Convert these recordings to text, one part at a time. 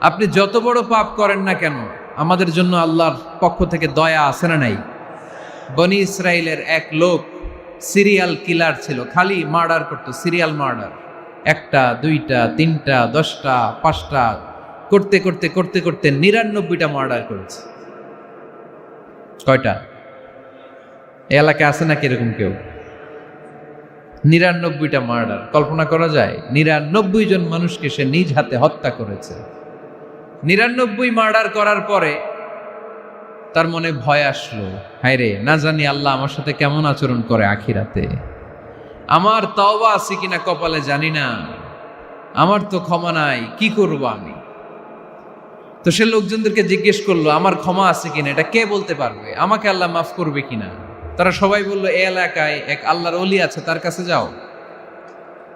আপনি যত বড় পাপ করেন না কেন, আমাদের জন্য আল্লাহর পক্ষ থেকে দয়া আছে না নাই? বনি ইসরায়েলের এক লোক সিরিয়াল কিলার ছিল, খালি মার্ডার করতো, সিরিয়াল মার্ডার। একটা, দুইটা, তিনটা, 10টা, 5টা করতে করতে করতে করতে 99টা মার্ডার করেছে। কয়টা? এই এলাকায় আছে নাকি এরকম কেউ? 99টা মার্ডার। কল্পনা করা যায়? 99 জন মানুষকে সে নিজ হাতে হত্যা করেছে। 99 মার্ডার করার পরে তার মনে ভয় আসলো, হায় রে, না জানি আল্লাহ আমার সাথে কেমন আচরণ করে আখিরাতে। আমার তওবা আছে কিনা কপালে জানি না, আমার তো ক্ষমা নাই, কি করব আমি? তো সে লোকজনদেরকে জিজ্ঞেস করলো, আমার ক্ষমা আছে কিনা, এটা কে বলতে পারবে? আমাকে আল্লাহ মাফ করবে কিনা? তারা সবাই বলল, এই এলাকায় এক আল্লাহর ওলি আছে, তার কাছে যাও।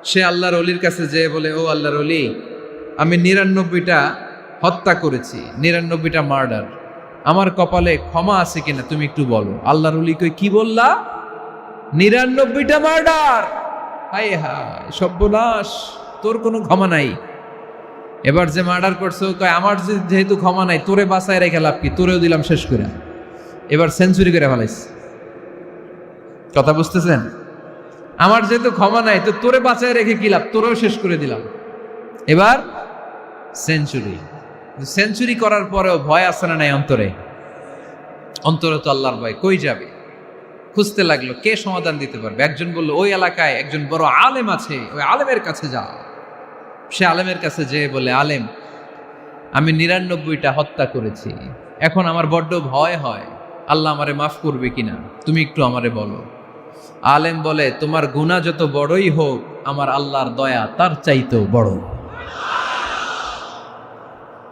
সে আল্লাহর ওলির কাছে যেয়ে বলে, ও আল্লাহর ওলি, আমি 99টা হত্যা করেছি, 99টা মার্ডার, আমার কপালে ক্ষমা আছে কিনা তুমি একটু বলো। আল্লাহর ওলি কই, কি বললা? 99টা মার্ডার? হায় হায় সর্বনাশ, তোর কোনো ক্ষমা নাই। এবার যে মার্ডার করছো কয়, আমার যেহেতু ক্ষমা নাই, তোরে বাঁচায় রেখে লাভ কি, তোরেও দিলাম শেষ করে। এবার সেঞ্চুরি করে ফেলাইছে। কথা বুঝতেছেন? আমার যেহেতু ক্ষমা নাই, তো তোরে বাঁচায় রেখে কি লাভ, তোরেও শেষ করে দিলাম। এবার সেঞ্চুরি। সেঞ্চুরি করার পরেও ভয় আছে না নাই অন্তরে? অন্তরে তো আল্লাহর ভয়, কই যাবে? খুঁজতে লাগলো কে সমাধান দিতে পারবে। একজন বলল, ওই এলাকায় একজন বড় আলেম আছে, ওই আলেমের কাছে যাও। সে আলেমের কাছে যেয়ে বলে, আলেম, আমি 99টা হত্যা করেছি, এখন আমার বড্ড ভয় হয়, আল্লাহ আমারে মাফ করবে কিনা, তুমি একটু আমারে বলো। আলেম বলে, তোমার গুনাহ যত বড়ই হোক, আমার আল্লাহর দয়া তার চাইতেও বড়।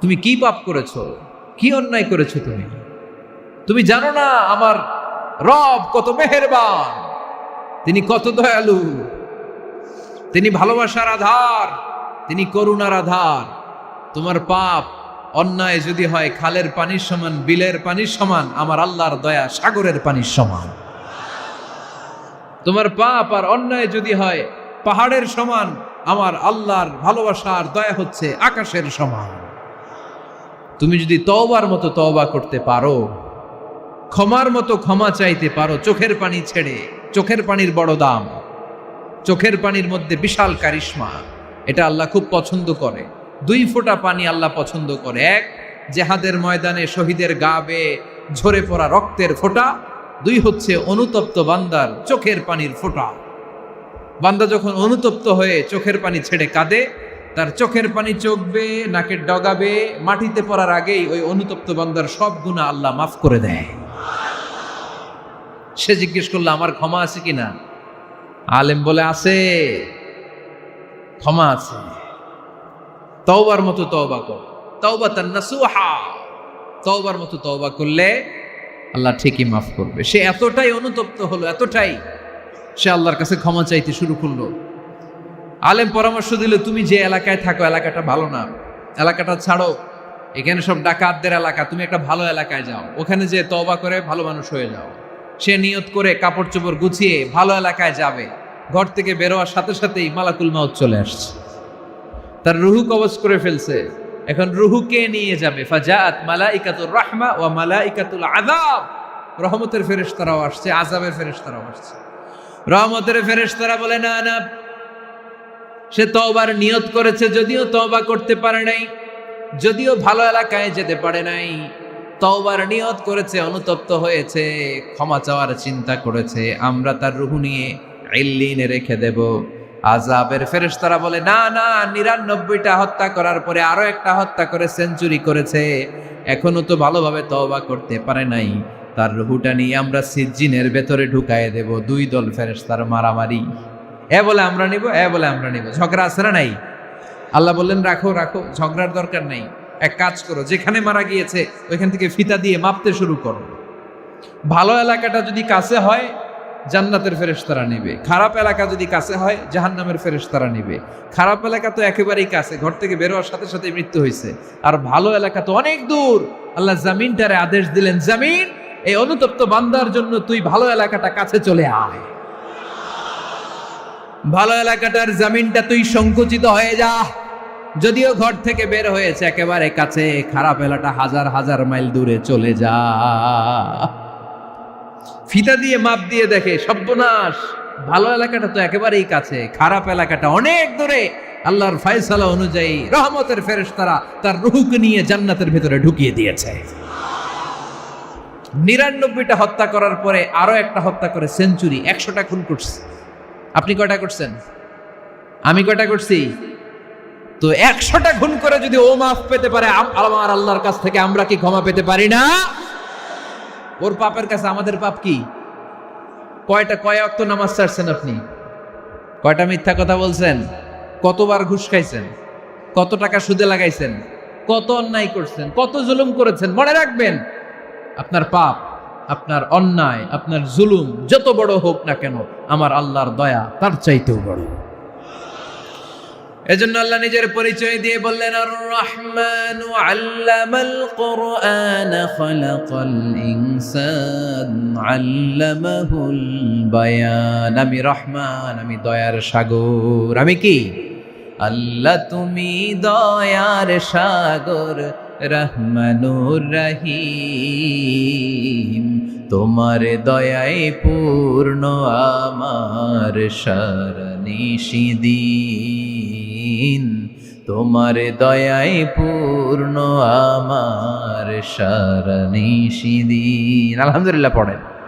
তুমি কি পাপ করেছো, কি অন্যায় করেছো? তুমি জানো না আমার রব কত মেহেরবান, তিনি কত দয়ালু, তিনি ভালোবাসার আধার, তিনি করুণার আধার। তোমার পাপ অন্যায় যদি হয় খালের পানির সমান, বিলের পানির সমান, আমার আল্লাহর দয়া সাগরের পানির সমান। তোমার পাপ আর অন্যায় যদি হয় পাহাড়ের সমান, আমার আল্লাহর ভালোবাসার দয়া হচ্ছে আকাশের সমান। তুমি যদি তওবার মতো তওবা করতে পারো, ক্ষমার মতো ক্ষমা চাইতে পারো, চোখের পানি ছেড়ে, চোখের পানির বড় দাম, চোখের পানির মধ্যে বিশাল কারিশমা, এটা আল্লাহ খুব পছন্দ করে। 2 ফোঁটা পানি আল্লাহ পছন্দ করে। এক, জেহাদের ময়দানে শহীদের গা বেয়ে ঝরে পড়া রক্তের ফোঁটা। 2 হচ্ছে অনুতপ্ত বান্দার চোখের পানির ফোঁটা। বান্দা যখন অনুতপ্ত হয়ে চোখের পানি ছেড়ে কাঁদে, তার চোখের পানি চোখ বেয়ে নাকের ডগা বেয়ে মাটিতে পড়ার আগেই ওই অনুতপ্ত বান্দার সব গুনাহ আল্লাহ মাফ করে দেয়। সে জিজ্ঞেস করলো, আমার ক্ষমা আছে কিনা? আলেম বলে, আছে, ক্ষমা আছে। তওবার মতো তওবা কর, তাওবাতান নাসুহা, তওবার মতো তওবা করলে আল্লাহ ঠিকই মাফ করবে। সে এতটাই অনুতপ্ত হলো, এতটাই, সে আল্লাহর কাছে ক্ষমা চাইতে শুরু করলো। আলেম পরামর্শ দিল, তুমি যে এলাকায় থাকো এলাকাটা ভালো না, এলাকাটা ছাড়ো, এখানে সব ডাকাতদের এলাকা, তুমি একটা ভালো এলাকায় যাও, ওখানে যে তওবা করে ভালো মানুষ হয়ে যাও। সে নিয়ত করে কাপড় চোপড় গুছিয়ে ভালো এলাকায় যাবে। ঘর থেকে বেরোয়ার সাথে সাথেই মালাকুল মাউত চলে আসছে, তার রুহু কবজ করে ফেলছে। এখন রুহুকে নিয়ে যাবে। ফাজাআত মালাইকাতুর রাহমা ওয়া মালাইকাতুল আযাব, রহমতের ফেরেশতারাও আসছে, আযাবের ফেরেশতারাও আসছে। রহমতের ফেরেশতারা বলে, না না, সে তওবার নিয়ত করেছে, যদিও তওবা করতে পারে নাই, যদিও ভালো এলাকায় যেতে পারে নাই, তওবার নিয়ত করেছে, অনুতপ্ত হয়েছে, ক্ষমা চাওয়ার চিন্তা করেছে, আমরা তার রূহ নিয়ে ইল্লিনে রেখে দেব। আযাবের ফেরেশতারা বলে, না না, 99টা হত্যা করার পরে আরো একটা হত্যা করে সেঞ্চুরি করেছে, এখনো তো ভালোভাবে তওবা করতে পারে নাই, তার রূহটা নিয়ে আমরা সিজ্জিনের ভেতরে ঢুকায়ে দেব। 2 দল ফেরেশতার মারামারি, এ বলে আমরা নিব, এ বলে আমরা নিব। ঝগড়া আছে না নাই? আল্লাহ বললেন, রাখো রাখো, ঝগড়ার দরকার নেই। এক কাজ করো, যেখানে মারা গিয়েছে ওইখান থেকে ফিতা দিয়ে মাপতে শুরু করো। ভালো এলাকাটা যদি কাছে হয় জান্নাতের ফেরেশতারা নেবে, খারাপ এলাকা যদি কাছে হয় জাহান্নামের ফেরেশতারা নেবে। খারাপ এলাকা তো একেবারেই কাছে, ঘর থেকে বেরোয়ার সাথে সাথে মৃত্যু হয়েছে, আর ভালো এলাকা তো অনেক দূর। আল্লাহ জামিনটারে আদেশ দিলেন, জামিন, এই অনুতপ্ত বান্দার জন্য তুই ভালো এলাকাটা কাছে চলে আয়। ভালো এলাকাটার জামিনটা তুই সংকুচিত হয়ে যা, যদিও ঘর থেকে বের হয়েছে একেবারে কাছে, খারাপ এলাকা হাজার হাজার মাইল দূরে চলে যা। ফিতা দিয়ে মাপ দিয়ে দেখে সর্বনাশ, ভালো এলাকাটা তো একেবারেই কাছে, খারাপ এলাকাটা অনেক দূরে। আল্লাহর ফয়সালা অনুযায়ী রহমতের ফেরেশতারা তার রূহকে নিয়ে জান্নাতের ভেতরে ঢুকিয়ে দিয়েছে। 99টা হত্যা করার পরে আরো একটা হত্যা করে সেঞ্চুরি, 100টা খুন করছে। আপনি কয়টা করছেন? আমি কয়টা করছি? তো 100টা খুন করে যদি ও মাফ পেতে পারে আমার আল্লাহর কাছ থেকে, আমরা কি ক্ষমা পেতে পারি না? ওর পাপের কাছে আমাদের পাপ কি? কয় ওয়াক্ত নামাজ ছাড়ছেন আপনি? কয়টা মিথ্যা কথা বলছেন? কতবার ঘুষ খাইছেন? কত টাকা সুদে লাগাইছেন? কত অন্যায় করছেন? কত জুলুম করেছেন? মনে রাখবেন, আপনার পাপ, আপনার অন্যায়, আপনার জুলুম যত বড় হোক না কেন, আমার আল্লাহর দয়া তার চাইতেও বড়। এজন্য আল্লাহ নিজের পরিচয় দিয়ে বললেন, আর রহমানু আল্লামাল কুরআন খালাকাল ইনসান আল্লামাহুল বায়ান। আমি রহমান, আমি দয়ার সাগর। আমি কি? আল্লাহ তুমি দয়ার সাগর, রহমানুর রহিম। তোমার দয়ায় পূর্ণ আমার সারানিশিদিন, তোমার দয়ায় পূর্ণ আমার সারানিশিদিন। আলহামদুলিল্লাহ পড়েন।